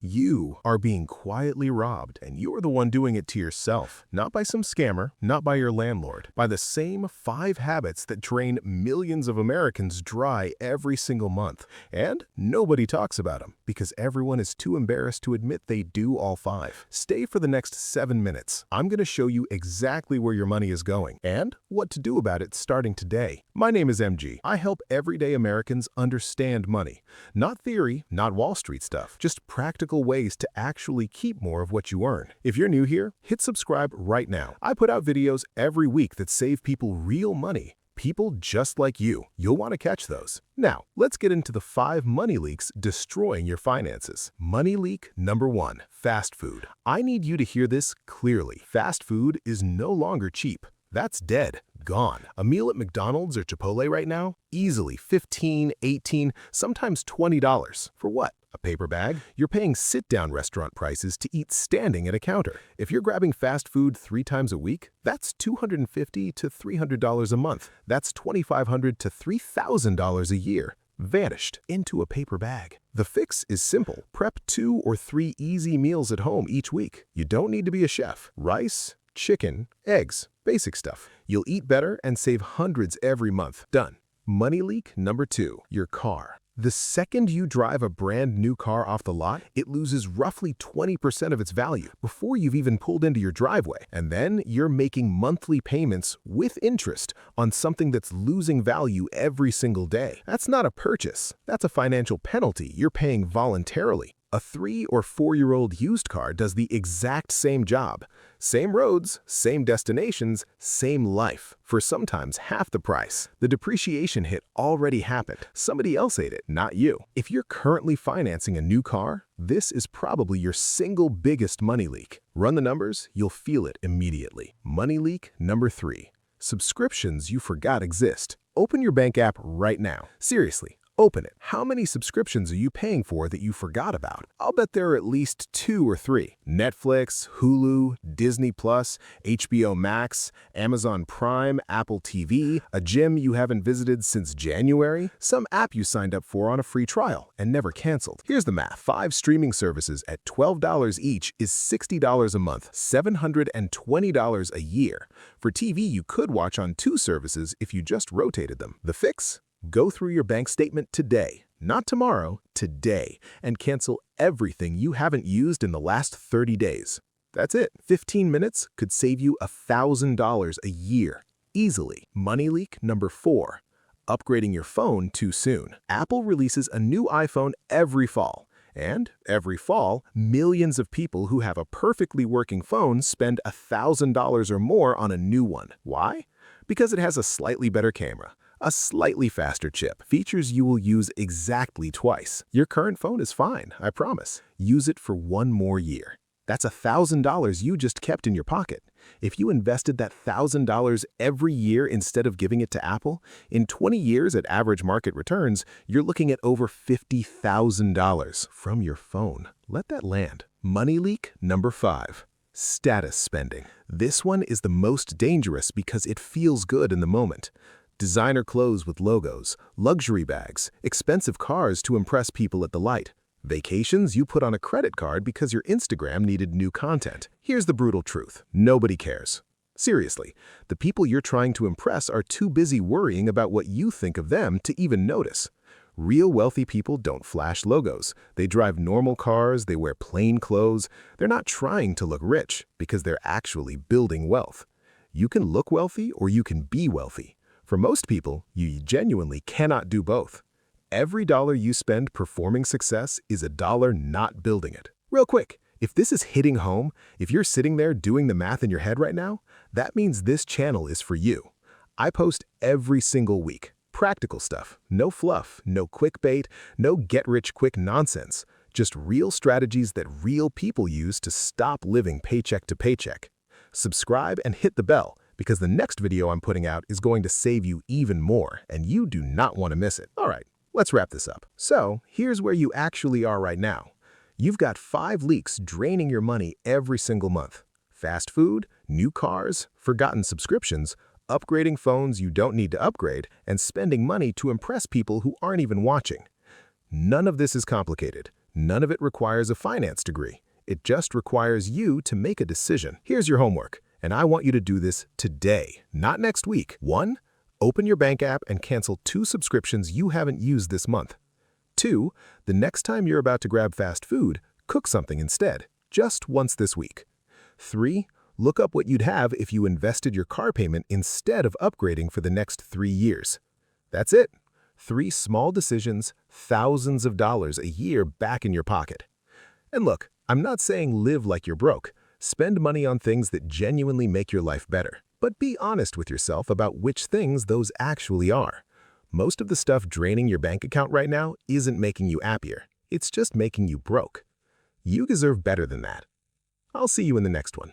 You are being quietly robbed, and you're the one doing it to yourself. Not by some scammer, not by your landlord. By the same 5 habits that drain millions of Americans dry every single month. And nobody talks about them, because everyone is too embarrassed to admit they do all 5. Stay for the next 7 minutes. I'm going to show you exactly where your money is going, and what to do about it starting today. My name is MG. I help everyday Americans understand money. Not theory, not Wall Street stuff, just practical ways to actually keep more of what you earn. If you're new here, hit subscribe right now. I put out videos every week that save people real money. People just like you. You'll want to catch those. Now, let's get into the 5 money leaks destroying your finances. Money leak number 1, fast food. I need you to hear this clearly. Fast food is no longer cheap. That's dead. Gone. A meal at McDonald's or Chipotle right now? Easily $15, $18, sometimes $20. For what? A paper bag? You're paying sit-down restaurant prices to eat standing at a counter. If you're grabbing fast food 3 times a week, that's $250 to $300 a month. That's $2,500 to $3,000 a year. Vanished into a paper bag. The fix is simple. Prep 2 or 3 easy meals at home each week. You don't need to be a chef. Rice, chicken, eggs, basic stuff. You'll eat better and save hundreds every month. Done. Money leak number 2, your car. The second you drive a brand new car off the lot, it loses roughly 20% of its value before you've even pulled into your driveway. And then you're making monthly payments with interest on something that's losing value every single day. That's not a purchase. That's a financial penalty you're paying voluntarily. A 3 or 4-year-old used car does the exact same job. Same roads, same destinations, same life, for sometimes half the price. The depreciation hit already happened. Somebody else ate it, not you. If you're currently financing a new car, this is probably your single biggest money leak. Run the numbers, you'll feel it immediately. Money leak number 3, subscriptions you forgot exist. Open your bank app right now. Seriously. Open it. How many subscriptions are you paying for that you forgot about? I'll bet there are at least 2 or 3. Netflix, Hulu, Disney+, HBO Max, Amazon Prime, Apple TV, a gym you haven't visited since January, some app you signed up for on a free trial and never canceled. Here's the math. 5 streaming services at $12 each is $60 a month, $720 a year. For TV you could watch on 2 services if you just rotated them. The fix? Go through your bank statement today, not tomorrow, today, and cancel everything you haven't used in the last 30 days. That's it. 15 minutes could save you $1,000 a year, easily. Money leak number 4, upgrading your phone too soon. Apple releases a new iPhone every fall. And every fall, millions of people who have a perfectly working phone spend $1,000 or more on a new one. Why? Because it has a slightly better camera, a slightly faster chip, features you will use exactly twice. Your current phone is fine, I promise. Use it for 1 more year. That's $1,000 you just kept in your pocket. If you invested that $1,000 every year instead of giving it to Apple, in 20 years at average market returns, you're looking at over $50,000 from your phone. Let that land. Money leak number 5. Status spending. This one is the most dangerous because it feels good in the moment. Designer clothes with logos, luxury bags, expensive cars to impress people at the light. Vacations you put on a credit card because your Instagram needed new content. Here's the brutal truth. Nobody cares. Seriously, the people you're trying to impress are too busy worrying about what you think of them to even notice. Real wealthy people don't flash logos. They drive normal cars, they wear plain clothes. They're not trying to look rich because they're actually building wealth. You can look wealthy or you can be wealthy. For most people, you genuinely cannot do both. Every dollar you spend performing success is a dollar not building it. Real quick, if this is hitting home, if you're sitting there doing the math in your head right now, that means this channel is for you. I post every single week. Practical stuff. No fluff, no clickbait, no get-rich-quick nonsense. Just real strategies that real people use to stop living paycheck to paycheck. Subscribe and hit the bell, because the next video I'm putting out is going to save you even more, and you do not want to miss it. All right, let's wrap this up. So, here's where you actually are right now. You've got 5 leaks draining your money every single month. Fast food, new cars, forgotten subscriptions, upgrading phones you don't need to upgrade, and spending money to impress people who aren't even watching. None of this is complicated. None of it requires a finance degree. It just requires you to make a decision. Here's your homework, and I want you to do this today, not next week. 1. Open your bank app and cancel 2 subscriptions you haven't used this month. 2. The next time you're about to grab fast food, cook something instead, just once this week. 3. Look up what you'd have if you invested your car payment instead of upgrading for the next 3 years. That's it. 3 small decisions, thousands of dollars a year back in your pocket. And look, I'm not saying live like you're broke. Spend money on things that genuinely make your life better. But be honest with yourself about which things those actually are. Most of the stuff draining your bank account right now isn't making you happier. It's just making you broke. You deserve better than that. I'll see you in the next one.